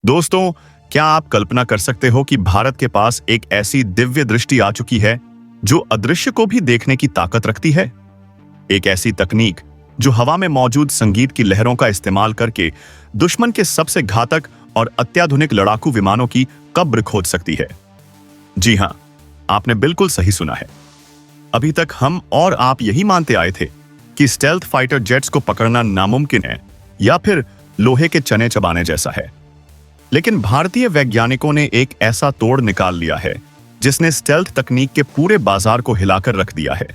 दोस्तों, क्या आप कल्पना कर सकते हो कि भारत के पास एक ऐसी दिव्य दृष्टि आ चुकी है जो अदृश्य को भी देखने की ताकत रखती है। एक ऐसी तकनीक जो हवा में मौजूद संगीत की लहरों का इस्तेमाल करके दुश्मन के सबसे घातक और अत्याधुनिक लड़ाकू विमानों की कब्र खोद सकती है। जी हां, आपने बिल्कुल सही सुना है। अभी तक हम और आप यही मानते आए थे कि स्टेल्थ फाइटर जेट्स को पकड़ना नामुमकिन है या फिर लोहे के चने चबाने जैसा है। लेकिन भारतीय वैज्ञानिकों ने एक ऐसा तोड़ निकाल लिया है जिसने स्टेल्थ तकनीक के पूरे बाजार को हिलाकर रख दिया है।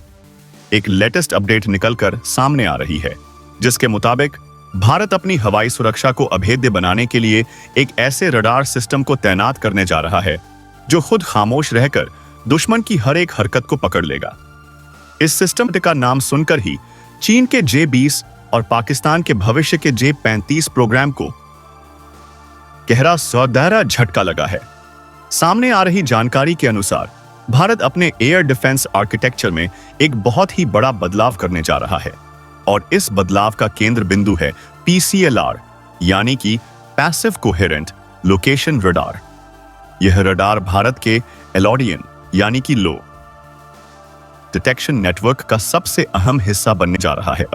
एक लेटेस्ट अपडेट निकलकर सामने आ रही है जिसके मुताबिक भारत अपनी हवाई सुरक्षा को अभेद्य बनाने के लिए एक ऐसे रडार सिस्टम को तैनात करने जा रहा है जो खुद खामोश रहकर दुश्मन की हर एक हरकत को पकड़ लेगा। इस सिस्टम का नाम सुनकर ही चीन के J-20 और पाकिस्तान के भविष्य के J-35 प्रोग्राम को गहरा सौदारा झटका लगा है। सामने आ रही जानकारी के अनुसार भारत अपने एयर डिफेंस आर्किटेक्चर में एक बहुत ही बड़ा बदलाव करने जा रहा है और इस बदलाव का केंद्र बिंदु है PCLR यानी कि पैसिव कोहेरेंट लोकेशन रडार। यह रडार भारत के एलओडियन यानी कि लो डिटेक्शन नेटवर्क का सबसे अहम हिस्सा बनने जा रहा है।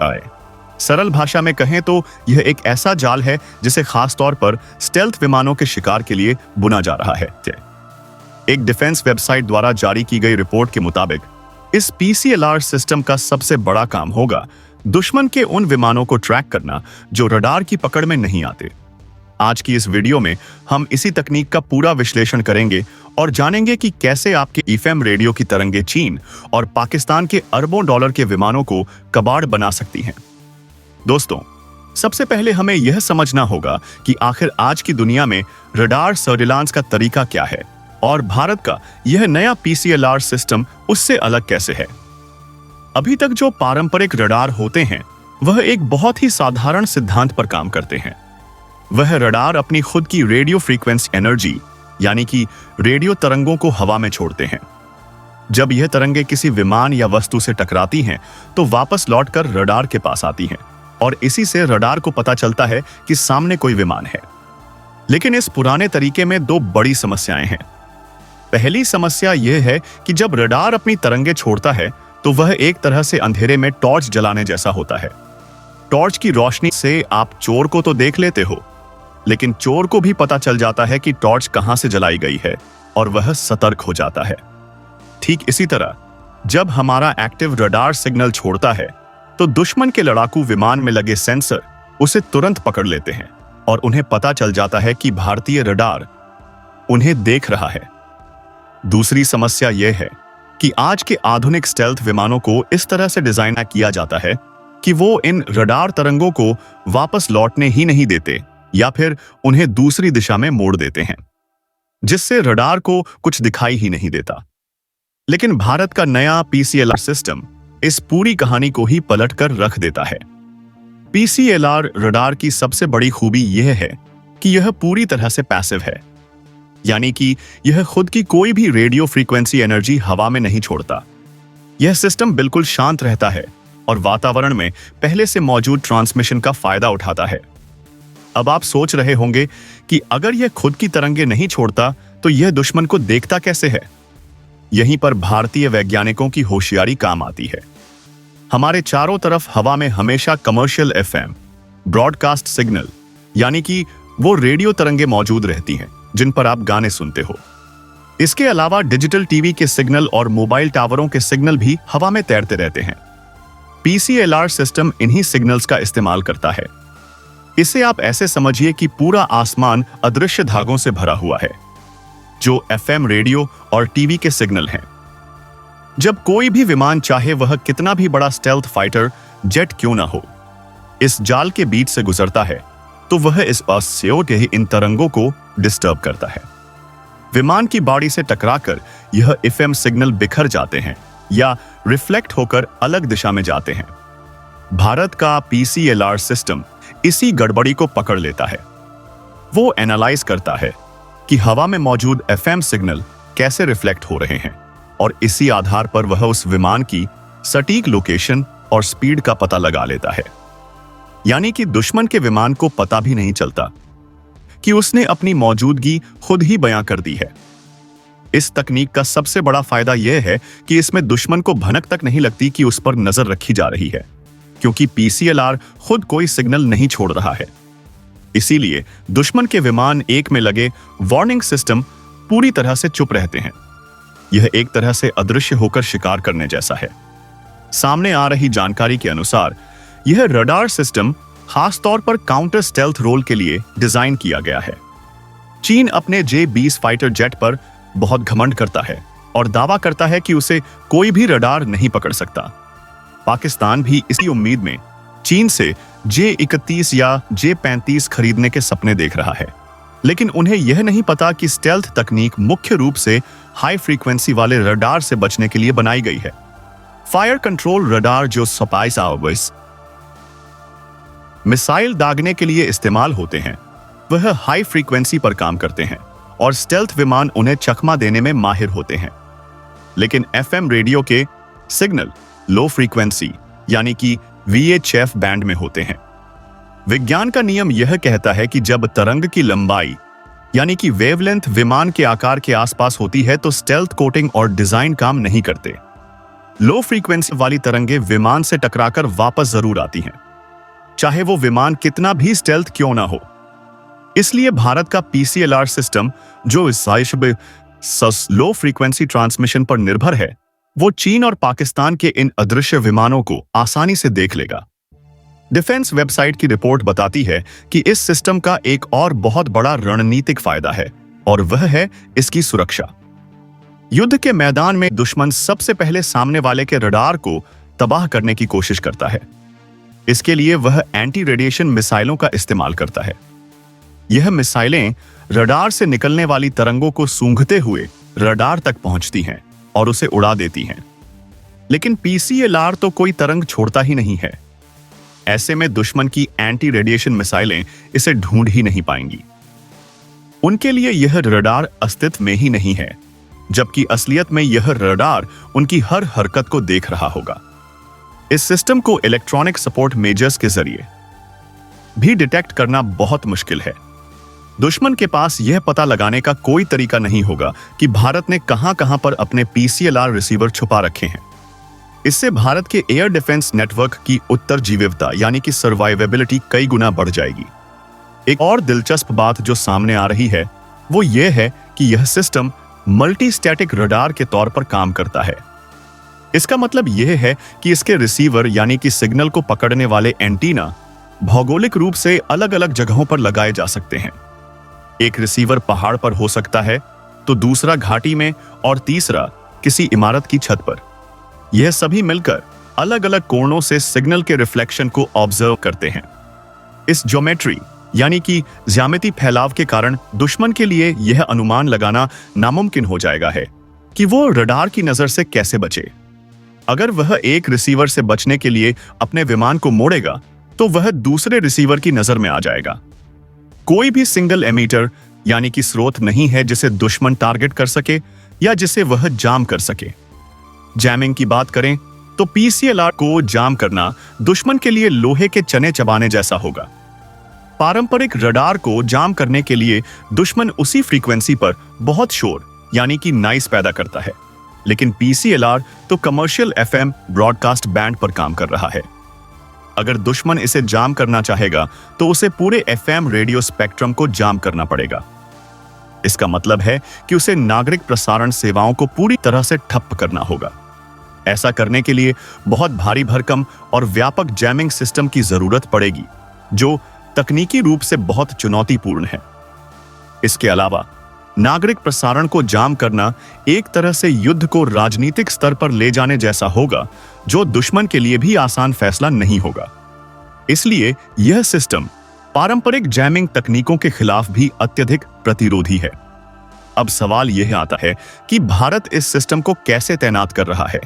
सरल भाषा में कहें तो यह एक ऐसा जाल है जिसे खास तौर पर स्टेल्थ विमानों के शिकार के लिए बुना जा रहा है। एक डिफेंस वेबसाइट द्वारा जारी की गई रिपोर्ट के मुताबिक इस PCLR सिस्टम का सबसे बड़ा काम होगा दुश्मन के उन विमानों को ट्रैक करना जो रडार की पकड़ में नहीं आते। आज की इस वीडियो में हम इसी तकनीक का पूरा विश्लेषण करेंगे और जानेंगे कि कैसे आपके FM रेडियो की तरंगे चीन और पाकिस्तान के अरबों डॉलर के विमानों को कबाड़ बना सकती हैं। दोस्तों, सबसे पहले हमें यह समझना होगा कि आखिर आज की दुनिया में रडार सर्विलांस का तरीका क्या है और भारत का यह नया PCLR सिस्टम उससे अलग कैसे है। अभी तक जो पारंपरिक रडार होते हैं वह एक बहुत ही साधारण सिद्धांत पर काम करते हैं। वह रडार अपनी खुद की रेडियो फ्रीक्वेंसी एनर्जी यानी कि रेडियो तरंगों को हवा में छोड़ते हैं। जब यह तरंगे किसी विमान या वस्तु से टकराती हैं तो वापस लौटकर रडार के पास आती हैं और इसी से रडार को पता चलता है कि सामने कोई विमान है। लेकिन इस पुराने तरीके में दो बड़ी समस्याएं हैं। पहली समस्या यह है कि जब रडार अपनी तरंगे छोड़ता है तो वह एक तरह से अंधेरे में टॉर्च जलाने जैसा होता है। टॉर्च की रोशनी से आप चोर को तो देख लेते हो, लेकिन चोर को भी पता चल जाता है कि टॉर्च कहां से जलाई गई है और वह सतर्क हो जाता है। ठीक इसी तरह जब हमारा एक्टिव रडार सिग्नल छोड़ता है तो दुश्मन के लड़ाकू विमान में लगे सेंसर उसे तुरंत पकड़ लेते हैं और उन्हें पता चल जाता है कि भारतीय रडार उन्हें देख रहा है। दूसरी समस्या यह है कि आज के आधुनिक स्टेल्थ विमानों को इस तरह से डिजाइन किया जाता है कि वो इन रडार तरंगों को वापस लौटने ही नहीं देते या फिर उन्हें दूसरी दिशा में मोड़ देते हैं, जिससे रडार को कुछ दिखाई ही नहीं देता। लेकिन भारत का नया PCLR सिस्टम इस पूरी कहानी को ही पलटकर रख देता है। PCLR रडार की सबसे बड़ी खूबी यह है कि यह पूरी तरह से पैसिव है, यानी कि यह खुद की कोई भी रेडियो फ्रीक्वेंसी एनर्जी हवा में नहीं छोड़ता। यह सिस्टम बिल्कुल शांत रहता है और वातावरण में पहले से मौजूद ट्रांसमिशन का फायदा उठाता है। अब आप सोच रहे होंगे कि अगर यह खुद की तरंगे नहीं छोड़ता तो यह दुश्मन को देखता कैसे है। यहीं पर भारतीय वैज्ञानिकों की होशियारी काम आती है। हमारे चारों तरफ हवा में हमेशा कमर्शियल FM ब्रॉडकास्ट सिग्नल यानी कि वो रेडियो तरंगे मौजूद रहती हैं जिन पर आप गाने सुनते हो। इसके अलावा डिजिटल टीवी के सिग्नल और मोबाइल टावरों के सिग्नल भी हवा में तैरते रहते हैं। PCLR सिस्टम इन्हीं सिग्नल्स का इस्तेमाल करता है। इसे आप ऐसे समझिए कि पूरा आसमान अदृश्य धागों से भरा हुआ है जो FM रेडियो और टीवी के सिग्नल हैं। जब कोई भी विमान, चाहे वह कितना भी बड़ा स्टेल्थ फाइटर जेट क्यों ना हो, इस जाल के बीच से गुजरता है तो वह इस असह्य इन तरंगों को डिस्टर्ब करता है। विमान की बॉडी से टकराकर यह FM सिग्नल बिखर जाते हैं या रिफ्लेक्ट होकर अलग दिशा में जाते हैं। भारत का PCLR सिस्टम इसी गड़बड़ी को पकड़ लेता है। वो एनालाइज करता है कि हवा में मौजूद FM सिग्नल कैसे रिफ्लेक्ट हो रहे हैं और इसी आधार पर वह उस विमान की सटीक लोकेशन और स्पीड का पता लगा लेता है। यानी कि दुश्मन के विमान को पता भी नहीं चलता कि उसने अपनी मौजूदगी खुद ही बयां कर दी है। इस तकनीक का सबसे बड़ा फायदा यह है कि इसमें दुश्मन को भनक तक नहीं लगती कि उस पर नजर रखी जा रही है, क्योंकि पीसीएलआर खुद कोई सिग्नल नहीं छोड़ रहा है। इसीलिए दुश्मन के विमान एक में लगे वार्निंग सिस्टम पूरी तरह से चुप रहते हैं। यह एक तरह से अदृश्य होकर शिकार करने जैसा है। सामने आ रही जानकारी के अनुसार यह रडार सिस्टम खास तौर पर काउंटर स्टेल्थ रोल के लिए डिजाइन किया गया है। चीन अपने J-20 फाइटर जेट पर बहुत घमंड करता है और दावा करता है कि उसे कोई भी रडार नहीं पकड़ सकता। पाकिस्तान भी इसी उम्मीद में चीन से J-31 या J-35 खरीदने के सपने देख रहा है, लेकिन उन्हें यह नहीं पता कि स्टेल्थ तकनीक मुख्य रूप से हाई फ्रीक्वेंसी वाले रडार से बचने के लिए बनाई गई है। फायर कंट्रोल रडार जो सपाइस आवर्स मिसाइल दागने के लिए इस्तेमाल होते हैं, वह हाई फ्रीक्वेंसी पर काम करते हैं और स्टेल्थ विमान उन्हें चकमा देने में माहिर होते हैं। लेकिन एफएम रेडियो के सिग्नल लो फ्रीक्वेंसी यानी कि VHF बैंड में होते हैं। विज्ञान का नियम यह कहता है कि जब तरंग की लंबाई यानी कि वेवलेंथ विमान के आकार के आसपास होती है तो स्टेल्थ कोटिंग और डिजाइन काम नहीं करते। लो फ्रीक्वेंसी वाली तरंगें विमान से टकराकर वापस जरूर आती हैं, चाहे वो विमान कितना भी स्टेल्थ क्यों ना हो। इसलिए भारत का पीसीएलआर सिस्टम जो इस लो फ्रीक्वेंसी ट्रांसमिशन पर निर्भर है, वो चीन और पाकिस्तान के इन अदृश्य विमानों को आसानी से देख लेगा। डिफेंस वेबसाइट की रिपोर्ट बताती है कि इस सिस्टम का एक और बहुत बड़ा रणनीतिक फायदा है और वह है इसकी सुरक्षा। युद्ध के मैदान में दुश्मन सबसे पहले सामने वाले के रडार को तबाह करने की कोशिश करता है। इसके लिए वह एंटी रेडिएशन मिसाइलों का इस्तेमाल करता है। यह मिसाइलें रडार से निकलने वाली तरंगों को सूंघते हुए रडार तक पहुंचती हैं और उसे उड़ा देती हैं। लेकिन पीसीएलआर तो कोई तरंग छोड़ता ही नहीं है। ऐसे में दुश्मन की एंटी रेडिएशन मिसाइलें इसे ढूंढ ही नहीं पाएंगी। उनके लिए यह रडार अस्तित्व में ही नहीं है, जबकि असलियत में यह रडार उनकी हर हरकत को देख रहा होगा। इस सिस्टम को इलेक्ट्रॉनिक सपोर्ट मेजर्स के जरिए भी डिटेक्ट करना बहुत मुश्किल है। दुश्मन के पास यह पता लगाने का कोई तरीका नहीं होगा कि भारत ने कहां-कहां पर अपने पीसीएलआर रिसीवर छुपा रखे हैं। इससे भारत के एयर डिफेंस नेटवर्क की उत्तरजीविता यानी कि सर्वाइवेबिलिटी कई गुना बढ़ जाएगी। एक और दिलचस्प बात जो सामने आ रही है वो यह है कि यह सिस्टम मल्टी स्टैटिक रडार के तौर पर काम करता है। इसका मतलब यह है कि इसके रिसीवर यानी कि सिग्नल को पकड़ने वाले एंटीना भौगोलिक रूप से अलग-अलग जगहों पर लगाए जा सकते हैं। एक रिसीवर पहाड़ पर हो सकता है, तो दूसरा घाटी में और तीसरा किसी इमारत की छत पर। यह सभी मिलकर अलग-अलग कोणों से सिग्नल के रिफ्लेक्शन को ऑब्जर्व करते हैं। इस ज्योमेट्री यानी कि ज्यामिति फैलाव के कारण दुश्मन के लिए यह अनुमान लगाना नामुमकिन हो जाएगा है कि वो रडार की नजर से कैसे बचे। अगर वह एक रिसीवर से बचने के लिए अपने विमान को मोड़ेगा तो वह दूसरे रिसीवर की नजर में आ जाएगा। कोई भी सिंगल एमीटर यानी कि स्रोत नहीं है जिसे दुश्मन टारगेट कर सके या जिसे वह जाम कर सके। जैमिंग की बात करें तो पीसीएलआर को जाम करना दुश्मन के लिए लोहे के चने चबाने जैसा होगा। पारंपरिक रडार को जाम करने के लिए दुश्मन उसी फ्रीक्वेंसी पर बहुत शोर यानी कि नॉइस पैदा करता है, लेकिन पीसीएलआर तो कमर्शियल एफएम ब्रॉडकास्ट बैंड पर काम कर रहा है। अगर दुश्मन इसे जाम करना चाहेगा तो उसे पूरे एफएम रेडियो स्पेक्ट्रम को जाम करना पड़ेगा। इसका मतलब है कि उसे नागरिक प्रसारण सेवाओं को पूरी तरह से ठप्प करना होगा। ऐसा करने के लिए बहुत भारी भरकम और व्यापक जैमिंग सिस्टम की जरूरत पड़ेगी, जो तकनीकी रूप से बहुत चुनौतीपूर्ण है। इसके अलावा नागरिक प्रसारण को जाम करना एक तरह से युद्ध को राजनीतिक स्तर पर ले जाने जैसा होगा, जो दुश्मन के लिए भी आसान फैसला नहीं होगा। इसलिए यह सिस्टम पारंपरिक जैमिंग तकनीकों के खिलाफ भी अत्यधिक प्रतिरोधी है। अब सवाल यह आता है कि भारत इस सिस्टम को कैसे तैनात कर रहा है।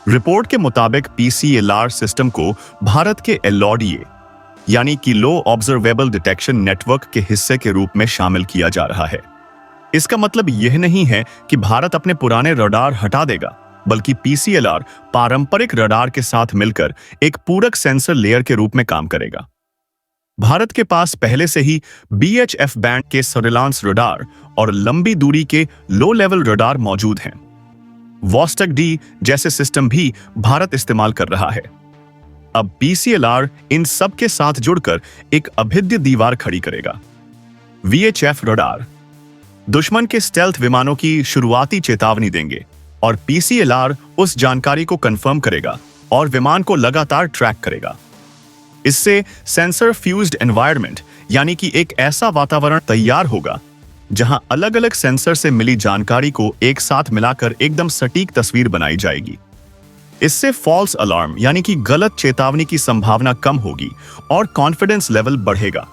रिपोर्ट के मुताबिक पीसीएलआर सिस्टम को भारत के LODA यानी कि लो ऑब्जर्वेबल डिटेक्शन नेटवर्क के हिस्से के रूप में शामिल किया जा रहा है। इसका मतलब यह नहीं है कि भारत अपने पुराने रडार हटा देगा, बल्कि पीसीएलआर पारंपरिक रडार के साथ मिलकर एक पूरक सेंसर लेयर के रूप में काम करेगा। भारत के पास पहले से ही BHF बैंड के सर्विलांस रडार और लंबी दूरी के लो लेवल रडार मौजूद हैं। वॉस्टक डी जैसे सिस्टम भी भारत इस्तेमाल कर रहा है। अब PCLR इन सब के साथ जुड़कर एक अभेद्य दीवार खड़ी करेगा। VHF रडार दुश्मन के स्टेल्थ विमानों की शुरुआती चेतावनी देंगे और PCLR उस जानकारी को कंफर्म करेगा और विमान को लगातार ट्रैक करेगा। इससे सेंसर फ्यूज्ड एनवायरनमेंट यानी कि एक ऐसा वातावरण तैयार होगा जहां अलग अलग सेंसर से मिली जानकारी को एक साथ मिलाकर एकदम सटीक तस्वीर बनाई जाएगी। इससे फॉल्स अलार्म यानी कि गलत चेतावनी की संभावना कम होगी और कॉन्फिडेंस लेवल बढ़ेगा।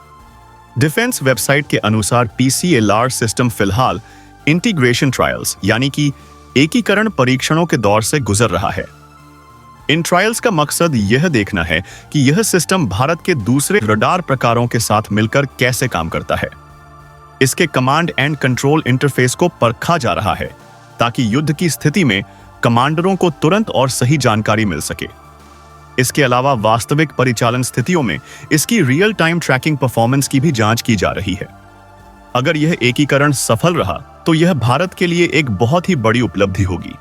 डिफेंस वेबसाइट के अनुसार PCLR सिस्टम फिलहाल इंटीग्रेशन ट्रायल्स यानी कि एकीकरण परीक्षणों के दौर से गुजर रहा है। इन ट्रायल्स का मकसद यह देखना है कि यह सिस्टम भारत के दूसरे रडार प्रकारों के साथ मिलकर कैसे काम करता है। इसके कमांड एंड कंट्रोल इंटरफेस को परखा जा रहा है ताकि युद्ध की स्थिति में कमांडरों को तुरंत और सही जानकारी मिल सके। इसके अलावा वास्तविक परिचालन स्थितियों में इसकी रियल टाइम ट्रैकिंग परफॉर्मेंस की भी जांच की जा रही है। अगर यह एकीकरण सफल रहा तो यह भारत के लिए एक बहुत ही बड़ी उपलब्धि होगी।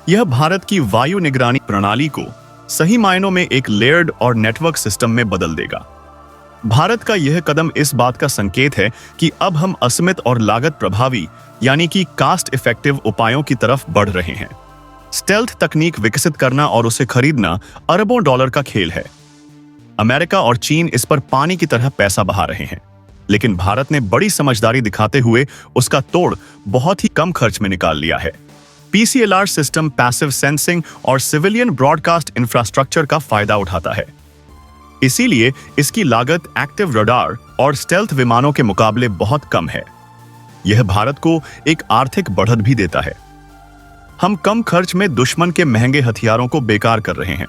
यह भारत की वायु निगरानी प्रणाली को सही मायनों में एक लेयर्ड और नेटवर्क सिस्टम में बदल देगा। भारत का यह कदम इस बात का संकेत है कि अब हम असीमित और लागत प्रभावी यानी कि कास्ट इफेक्टिव उपायों की तरफ बढ़ रहे हैं। स्टेल्थ तकनीक विकसित करना और उसे खरीदना अरबों डॉलर का खेल है। अमेरिका और चीन इस पर पानी की तरह पैसा बहा रहे हैं, लेकिन भारत ने बड़ी समझदारी दिखाते हुए उसका तोड़ बहुत ही कम खर्च में निकाल लिया है। PCLR सिस्टम पैसिव सेंसिंग और सिविलियन ब्रॉडकास्ट इंफ्रास्ट्रक्चर का फायदा उठाता है। इसीलिए इसकी लागत एक्टिव रडार और स्टेल्थ विमानों के मुकाबले बहुत कम है। यह भारत को एक आर्थिक बढ़त भी देता है। हम कम खर्च में दुश्मन के महंगे हथियारों को बेकार कर रहे हैं।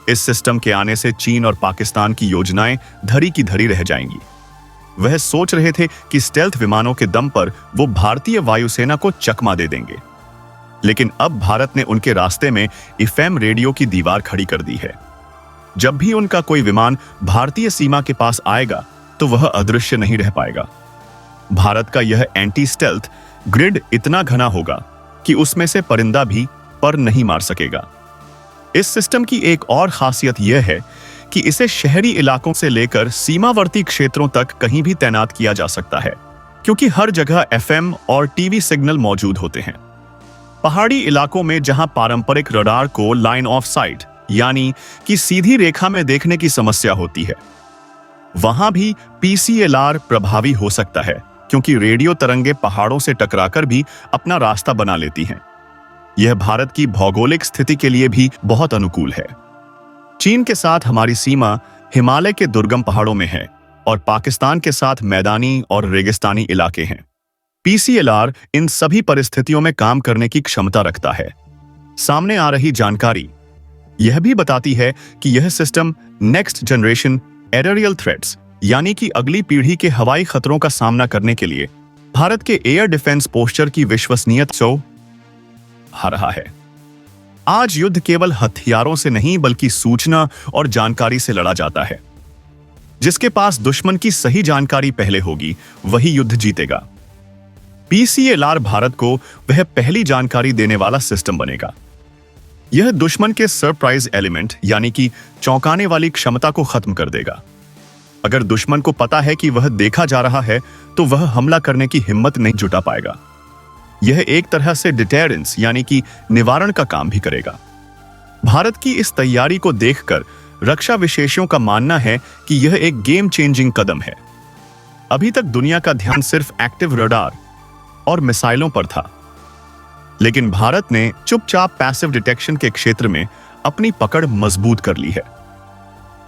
इस सिस्टम के आने से चीन और पाकिस्तान की योजनाएं धरी की धरी रह जाएंगी। वह सोच रहे थे कि स्टेल्थ विमानों के दम पर वो भारतीय वायुसेना को चकमा दे देंगे, लेकिन अब भारत ने उनके रास्ते में FM रेडियो की दीवार खड़ी कर दी है। जब भी उनका कोई विमान भारतीय सीमा के पास आएगा तो वह अदृश्य नहीं रह पाएगा। भारत का यह एंटी स्टेल्थ ग्रिड इतना घना होगा कि उसमें से परिंदा भी पर नहीं मार सकेगा। इस सिस्टम की एक और खासियत यह है कि इसे शहरी इलाकों से लेकर सीमावर्ती क्षेत्रों तक कहीं भी तैनात किया जा सकता है, क्योंकि हर जगह FM और TV सिग्नल मौजूद होते हैं। पहाड़ी इलाकों में जहां पारंपरिक रडार को लाइन ऑफ साइट यानी कि सीधी रेखा में देखने की समस्या होती है, वहां भी PCLR प्रभावी हो सकता है, क्योंकि रेडियो तरंगे पहाड़ों से टकराकर भी अपना रास्ता बना लेती हैं। यह भारत की भौगोलिक स्थिति के लिए भी बहुत अनुकूल है। चीन के साथ हमारी सीमा हिमालय के दुर्गम पहाड़ों में है और पाकिस्तान के साथ मैदानी और रेगिस्तानी इलाके हैं। PCLR इन सभी परिस्थितियों में काम करने की क्षमता रखता है। सामने आ रही जानकारी यह भी बताती है कि यह system next generation aerial threats यानी कि अगली पीढ़ी के हवाई खतरों का सामना करने के लिए भारत के एयर डिफेंस पोस्चर की विश्वसनीयता से आ रहा है। आज युद्ध केवल हथियारों से नहीं बल्कि सूचना और जानकारी से लड़ा जाता है। जिसके पास दुश्मन की सही जानकारी पहले होगी वही युद्ध जीतेगा। PCLR भारत को वह पहली जानकारी देने वाला सिस्टम बनेगा। यह दुश्मन के सरप्राइज एलिमेंट यानी कि चौंकाने वाली क्षमता को खत्म कर देगा। अगर दुश्मन को पता है कि वह देखा जा रहा है तो वह हमला करने की हिम्मत नहीं जुटा पाएगा। यह एक तरह से डिटेरेंस यानी कि निवारण का काम भी करेगा। भारत की इस तैयारी को देखकर रक्षा विशेषज्ञों का मानना है कि यह एक गेम चेंजिंग कदम है। अभी तक दुनिया का ध्यान सिर्फ एक्टिव रडार और मिसाइलों पर था, लेकिन भारत ने चुपचाप पैसिव डिटेक्शन के क्षेत्र में अपनी पकड़ मजबूत कर ली है।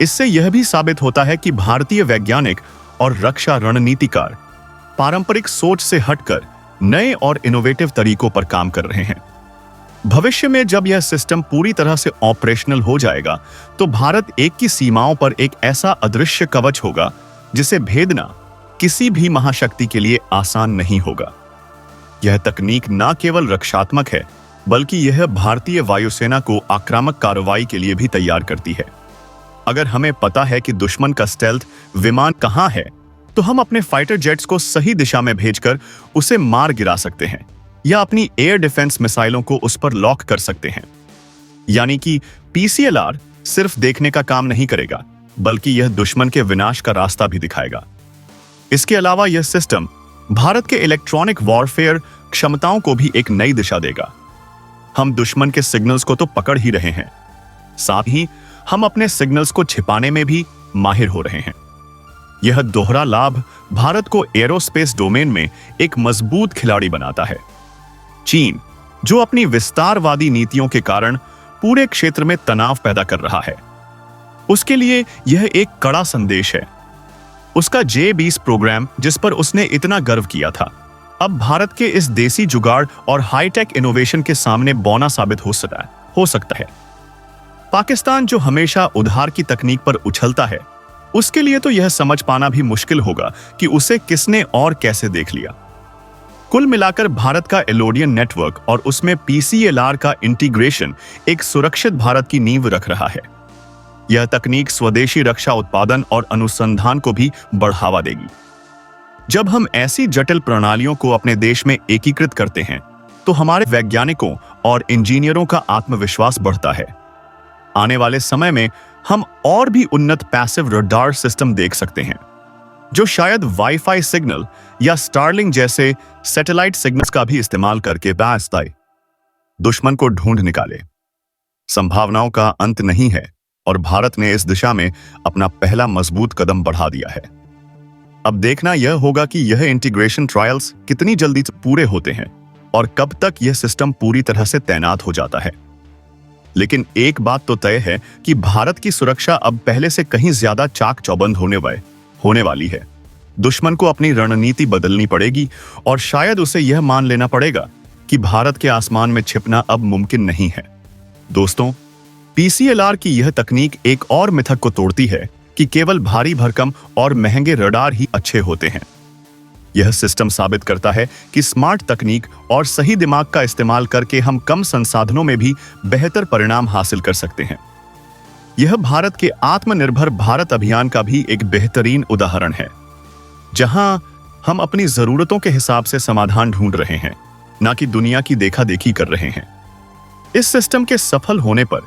इससे यह भी साबित होता है कि भारतीय वैज्ञानिक और रक्षा रणनीतिकार पारंपरिक सोच से हटकर नए और इनोवेटिव तरीकों पर काम कर रहे हैं। भविष्य में जब यह सिस्टम पूरी तरह से ऑपरेशनल हो जाएगा तो भारत एक की सीमाओं पर एक ऐसा अदृश्य कवच होगा जिसे भेदना किसी भी महाशक्ति के लिए आसान नहीं होगा। यह तकनीक न केवल रक्षात्मक है बल्कि यह भारतीय वायुसेना को आक्रामक कार्रवाई के लिए भी तैयार करती है। अगर हमें पता है कि दुश्मन का स्टेल्थ विमान कहां है, तो हम अपने फाइटर जेट्स को सही दिशा में भेजकर उसे मार गिरा सकते हैं या अपनी एयर डिफेंस मिसाइलों को उस पर लॉक कर सकते हैं। यानी कि पीसीएलआर सिर्फ देखने का काम नहीं करेगा, बल्कि यह दुश्मन के विनाश का रास्ता भी दिखाएगा। इसके अलावा यह सिस्टम भारत के इलेक्ट्रॉनिक वॉरफेयर क्षमताओं को भी एक नई दिशा देगा। हम दुश्मन के सिग्नल्स को तो पकड़ ही रहे हैं, साथ ही हम अपने सिग्नल्स को छिपाने में भी माहिर हो रहे हैं। यह दोहरा लाभ भारत को एरोस्पेस डोमेन में एक मजबूत खिलाड़ी बनाता है। चीन, जो अपनी विस्तारवादी नीतियों के कारण पूरे क्षेत्र में तनाव पैदा कर रहा है, उसके लिए यह एक कड़ा संदेश है। उसका J-20 प्रोग्राम, जिस पर उसने इतना गर्व किया था, अब भारत के इस देसी जुगाड़ और हाईटेक इनोवेशन के सामने बौना साबित हो सकता है। पाकिस्तान, जो हमेशा उधार की तकनीक पर उछलता है, उसके लिए तो यह समझ पाना भी मुश्किल होगा कि उसे किसने और कैसे देख लिया। कुल मिलाकर भारत का एलोडियन नेटवर्क और उसमें पीसीएलआर का इंटीग्रेशन एक सुरक्षित भारत की नींव रख रहा है। यह तकनीक स्वदेशी रक्षा उत्पादन और अनुसंधान को भी बढ़ावा देगी। जब हम ऐसी जटिल प्रणालियों को अपने देश में एकीकृत करते हैं, तो हमारे वैज्ञानिकों और इंजीनियरों का आत्मविश्वास बढ़ता है। आने वाले समय में हम और भी उन्नत पैसिव रडार सिस्टम देख सकते हैं, जो शायद वाईफाई सिग्नल या स्टारलिंक जैसे सैटेलाइट सिग्नल्स का भी इस्तेमाल करके दुश्मन को ढूंढ निकाले। संभावनाओं का अंत नहीं है और भारत ने इस दिशा में अपना पहला मजबूत कदम बढ़ा दिया है। अब देखना यह होगा कि यह इंटीग्रेशन ट्रायल्स कितनी जल्दी पूरे होते हैं और कब तक यह सिस्टम पूरी तरह से तैनात हो जाता है। लेकिन एक बात तो तय है कि भारत की सुरक्षा अब पहले से कहीं ज्यादा चाक चौबंद होने वाली है। दुश्मन को अपनी रणनीति बदलनी पड़ेगी और शायद उसे यह मान लेना पड़ेगा कि भारत के आसमान में छिपना अब मुमकिन नहीं है। दोस्तों, पीसीएलआर की यह तकनीक एक और मिथक को तोड़ती है कि केवल भारी भरकम और महंगे रडार ही अच्छे होते हैं। यह सिस्टम साबित करता है कि स्मार्ट तकनीक और सही दिमाग का इस्तेमाल करके हम कम संसाधनों में भी बेहतर परिणाम हासिल कर सकते हैं। यह भारत के आत्मनिर्भर भारत अभियान का भी एक बेहतरीन उदाहरण है, जहां हम अपनी जरूरतों के हिसाब से समाधान ढूंढ रहे हैं, न कि दुनिया की देखा देखी कर रहे हैं। इस सिस्टम के सफल होने पर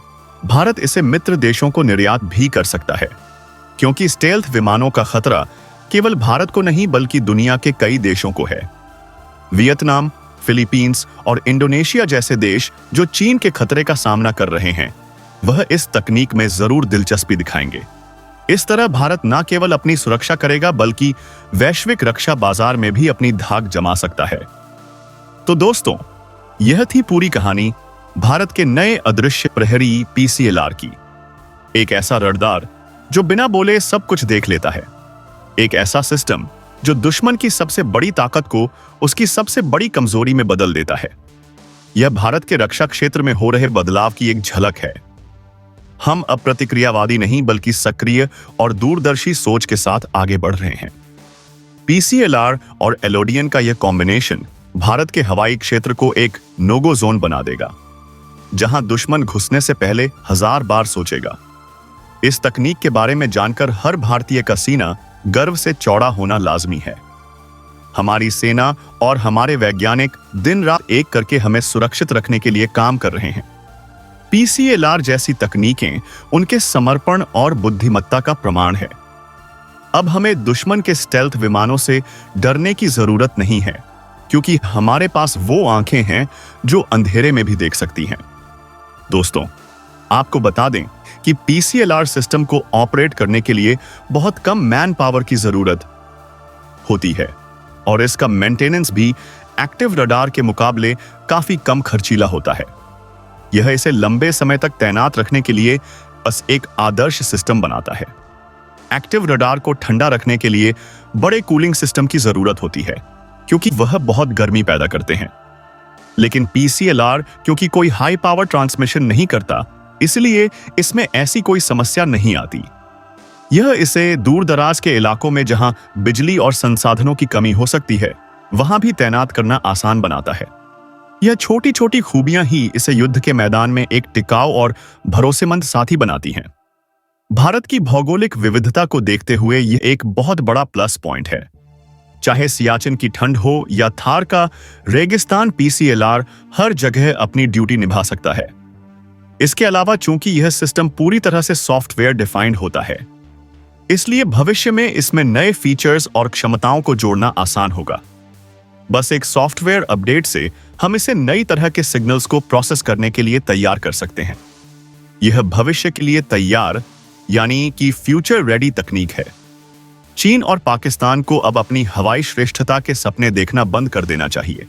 भारत इसे मित्र देशों को निर्यात भी कर सकता है, क्योंकि स्टेल्थ विमानों का खतरा केवल भारत को नहीं बल्कि दुनिया के कई देशों को है। वियतनाम, फिलीपींस और इंडोनेशिया जैसे देश जो चीन के खतरे का सामना कर रहे हैं, वह इस तकनीक में जरूर दिलचस्पी दिखाएंगे। इस तरह भारत न केवल अपनी सुरक्षा करेगा बल्कि वैश्विक रक्षा बाजार में भी अपनी धाक जमा सकता है। तो दोस्तों, यह थी पूरी कहानी भारत के नए अदृश्य प्रहरी पीसीएलआर की। एक ऐसा रडार जो बिना बोले सब कुछ देख लेता है, एक ऐसा सिस्टम जो दुश्मन की सबसे बड़ी ताकत को उसकी सबसे बड़ी कमजोरी में बदल देता है। यह भारत के रक्षा क्षेत्र में हो रहे बदलाव की एक झलक है। हम अब प्रतिक्रियावादी नहीं बल्कि सक्रिय और दूरदर्शी सोच के साथ आगे बढ़ रहे हैं। पीसीएलआर और एलोडियन का यह कॉम्बिनेशन भारत के हवाई क्षेत्र को एक नो-गो जोन बना देगा, जहां दुश्मन घुसने से पहले 1000 बार सोचेगा। इस तकनीक के बारे में जानकर हर भारतीय का सीना गर्व से चौड़ा होना लाजमी है। हमारी सेना और हमारे वैज्ञानिक दिन रात एक करके हमें सुरक्षित रखने के लिए काम कर रहे हैं। पीसीएलआर जैसी तकनीकें उनके समर्पण और बुद्धिमत्ता का प्रमाण है। अब हमें दुश्मन के स्टेल्थ विमानों से डरने की जरूरत नहीं है, क्योंकि हमारे पास वो आंखें हैं जो अंधेरे में भी देख सकती हैं। दोस्तों, आपको बता दें कि पीसीएलआर सिस्टम को ऑपरेट करने के लिए बहुत कम मैन पावर की जरूरत होती है और इसका मेंटेनेंस भी एक्टिव रडार के मुकाबले काफी कम खर्चीला होता है। यह इसे लंबे समय तक तैनात रखने के लिए बस एक आदर्श सिस्टम बनाता है। एक्टिव रडार को ठंडा रखने के लिए बड़े कूलिंग सिस्टम की जरूरत होती है, क्योंकि वह बहुत गर्मी पैदा करते हैं। लेकिन पीसीएलआर क्योंकि कोई हाई पावर ट्रांसमिशन नहीं करता, इसलिए इसमें ऐसी कोई समस्या नहीं आती। यह इसे दूर दराज के इलाकों में जहां बिजली और संसाधनों की कमी हो सकती है, वहां भी तैनात करना आसान बनाता है। यह छोटी छोटी खूबियां ही इसे युद्ध के मैदान में एक टिकाऊ और भरोसेमंद साथी बनाती हैं। भारत की भौगोलिक विविधता को देखते हुए यह एक बहुत बड़ा प्लस पॉइंट है। चाहे सियाचिन की ठंड हो या थार का रेगिस्तान, पीसीएलआर हर जगह अपनी ड्यूटी निभा सकता है। इसके अलावा चूंकि यह सिस्टम पूरी तरह से सॉफ्टवेयर डिफाइंड होता है, इसलिए भविष्य में इसमें नए फीचर्स और क्षमताओं को जोड़ना आसान होगा। बस एक सॉफ्टवेयर अपडेट से हम इसे नई तरह के सिग्नल्स को प्रोसेस करने के लिए तैयार कर सकते हैं। यह भविष्य के लिए तैयार यानी कि फ्यूचर रेडी तकनीक है। चीन और पाकिस्तान को अब अपनी हवाई श्रेष्ठता के सपने देखना बंद कर देना चाहिए।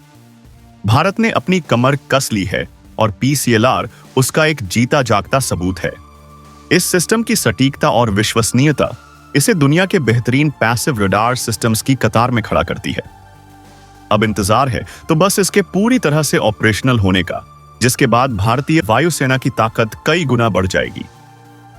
भारत ने अपनी कमर कस ली है और पीसीएलआर उसका एक जीता जागता सबूत है। इस सिस्टम की सटीकता और विश्वसनीयता इसे दुनिया के बेहतरीन पैसिव रडार सिस्टम्स की कतार में खड़ा करती है। अब इंतजार है तो बस इसके पूरी तरह से ऑपरेशनल होने का, जिसके बाद भारतीय वायुसेना की ताकत कई गुना बढ़ जाएगी।